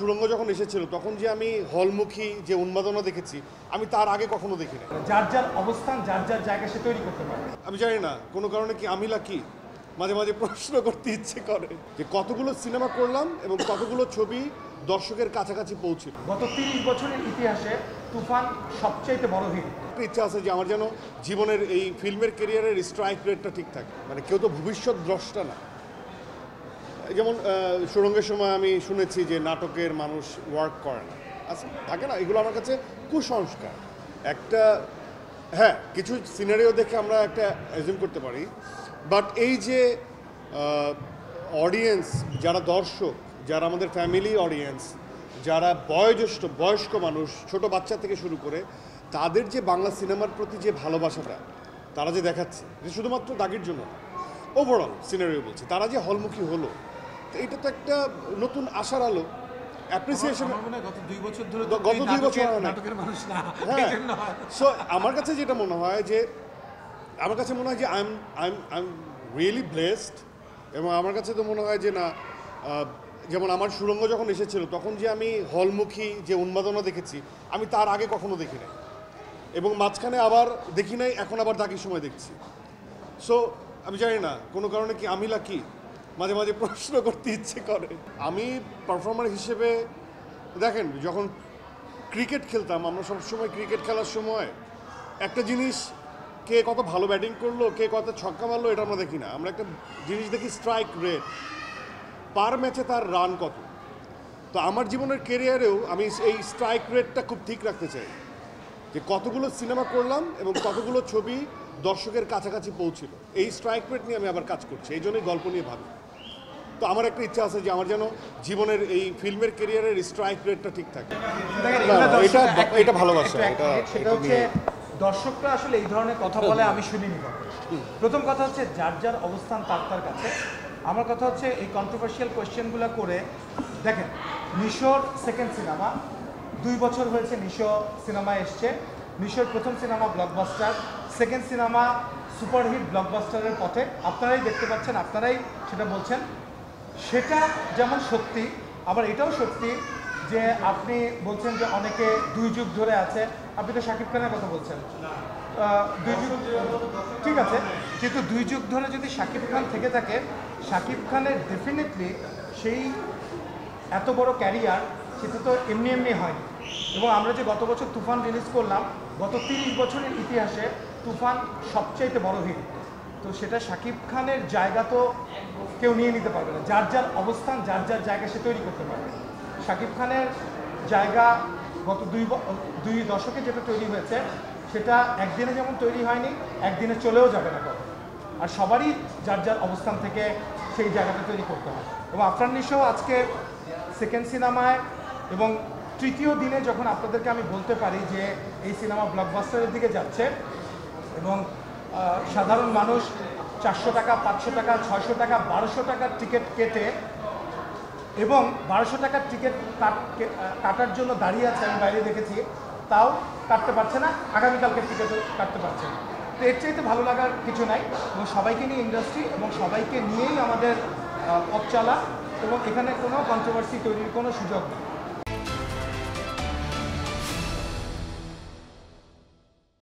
সুড়ঙ্গ যখন এসেছিল তখন যে আমি হলমুখী যে উন্মাদনা দেখেছি আমি তার আগে কখনো দেখিনি। যার যার অবস্থান যার যার জায়গা সে তৈরি করতে পারে। আমি জানি না কোনো কারণে কি আমি লাকি, মাঝে মাঝে প্রশ্ন করতে ইচ্ছে করে যে কতগুলো সিনেমা করলাম এবং কতগুলো ছবি দর্শকের কাছাকাছি পৌঁছিল। গত 30 বছরের ইতিহাসে তুফান সবচাইতে বড় হিট। ইচ্ছা আছে যে আমার যেন জীবনের এই ফিল্মের ক্যারিয়ারের স্ট্রাইক রেটটা ঠিক থাকে, মানে কেউ তো ভবিষ্যৎ দ্রষ্টা না। যেমন সুড়ঙ্গের সময় আমি শুনেছি যে নাটকের মানুষ ওয়ার্ক করে না, আচ্ছা থাকে না, এগুলো আমার কাছে কুসংস্কার। একটা হ্যাঁ, কিছু সিনারিও দেখে আমরা একটা অ্যাজিউম করতে পারি, বাট এই যে অডিয়েন্স, যারা দর্শক, যারা আমাদের ফ্যামিলি অডিয়েন্স, যারা বয়স্ক মানুষ, ছোট বাচ্চা থেকে শুরু করে তাদের যে বাংলা সিনেমার প্রতি যে ভালোবাসাটা তারা যে দেখাচ্ছে, যে শুধুমাত্র দাগির জন্য না, ওভারঅল সিনারিও বলছে, তারা যে হলমুখী হলো, তো এটা তো একটা নতুন আশার আলো, অ্যাপ্রিসিয়েশন। গত 2 বছর ধরে গত 2 বছর নাটকের মানুষ না। হ্যাঁ, সো আমার কাছে যেটা মনে হয় যে আই এম রিয়েলি ব্লেসড। এবং আমার কাছে তো মনে হয় যে না, যেমন আমার সুড়ঙ্গ যখন এসেছিল তখন যে আমি হলমুখী যে উন্মাদনা দেখেছি আমি তার আগে কখনো দেখি নাই, এবং মাঝখানে আবার দেখি নাই, এখন আবার দাগির সময় দেখছি। সো আমি জানি না কোনো কারণে কি আমি লাকি, মাঝে মাঝে প্রশ্ন করতে ইচ্ছে করে। আমি পারফর্মার হিসেবে দেখেন, যখন ক্রিকেট খেলতাম আমরা সবসময় ক্রিকেট খেলার সময় একটা জিনিস, কে কত ভালো ব্যাটিং করলো, কে কত ছক্কা মারলো, এটা আমরা দেখি না। আমরা একটা জিনিস দেখি স্ট্রাইক রেট, পার ম্যাচে তার রান কত। তো আমার জীবনের কেরিয়ারেও আমি এই স্ট্রাইক রেটটা খুব ঠিক রাখতে চাই, যে কতগুলো সিনেমা করলাম এবং কতগুলো ছবি দর্শকের কাছাকাছি পৌঁছিল। এই স্ট্রাইক রেট নিয়ে আমি আবার কাজ করছি, এই জন্যই গল্প নিয়ে ভাবি। তো আমার একটা ইচ্ছা আছে যে আমার যেন জীবনের এই ফিল্মের ক্যারিয়ারের স্ট্রাইক রেটটা ঠিক থাকে। এটা ভালোবাসা, সেটা হচ্ছে দর্শকরা আসলে এই ধরনের কথা বলে আমি শুনিনি। প্রথম কথা হচ্ছে যার যার অবস্থান তার তার কাছে। আমার কথা হচ্ছে এই কন্ট্রোভার্সিয়াল কোয়েশ্চেনগুলো করে দেখেন, নিশোর সেকেন্ড সিনেমা 2 বছর হয়েছে, নিশো সিনেমা এসছে। নিশোর প্রথম cinema blockbuster, second cinema superhit ব্লকবাস্টারের পথে। আপনারাই দেখতে পাচ্ছেন, আপনারাই সেটা বলছেন। সেটা যেমন সত্যি, আবার এটাও সত্যি যে আপনি বলছেন যে অনেকে 2 যুগ ধরে আছে। আপনি তো শাকিব খানের কথা বলছেন, 2 যুগ ঠিক আছে, কিন্তু 2 যুগ ধরে যদি শাকিব খান থেকে থাকে, শাকিব খানের ডেফিনেটলি সেই এত বড় ক্যারিয়ার সেটা তো এমনি এমনি হয়নি। এবং আমরা যে গত বছর তুফান রিলিজ করলাম, গত 30 বছরের ইতিহাসে তুফান সবচাইতে বড় হিট। তো সেটা শাকিব খানের জায়গা তো কেউ নিয়ে নিতে পারবে না। যার যার অবস্থান যার যার জায়গা সে তৈরি করতে পারবে। শাকিব খানের জায়গা গত 2 দশকে যেটা তৈরি হয়েছে, সেটা একদিনে যেমন তৈরি হয়নি, একদিনে চলেও যাবে না কখনো। আর সবারই যার যার অবস্থান থেকে সেই জায়গাটা তৈরি করতে হয়। এবং আফরান নিশো আজকে সেকেন্ড সিনেমায় এবং তৃতীয় দিনে যখন আপনাদেরকে আমি বলতে পারি যে এই সিনেমা ব্লকবাস্টারের দিকে যাচ্ছে এবং সাধারণ মানুষ 400 টাকা, 500 টাকা, 600 টাকা, 1200 টাকার টিকিট কেটে, এবং 1200 টাকার টিকিট কাটার জন্য দাঁড়িয়ে আছে, আমি বাইরে দেখেছি, তাও কাটতে পারছে না, আগামীকালকে টিকিটও কাটতে পারছে না। তো এর চাইতে ভালো লাগার কিছু নাই। এবং সবাইকে নিয়ে ইন্ডাস্ট্রি এবং সবাইকে নিয়েই আমাদের পথ চলা, এবং এখানে কোনো কন্ট্রোভার্সি তৈরির কোনো সুযোগ নেই।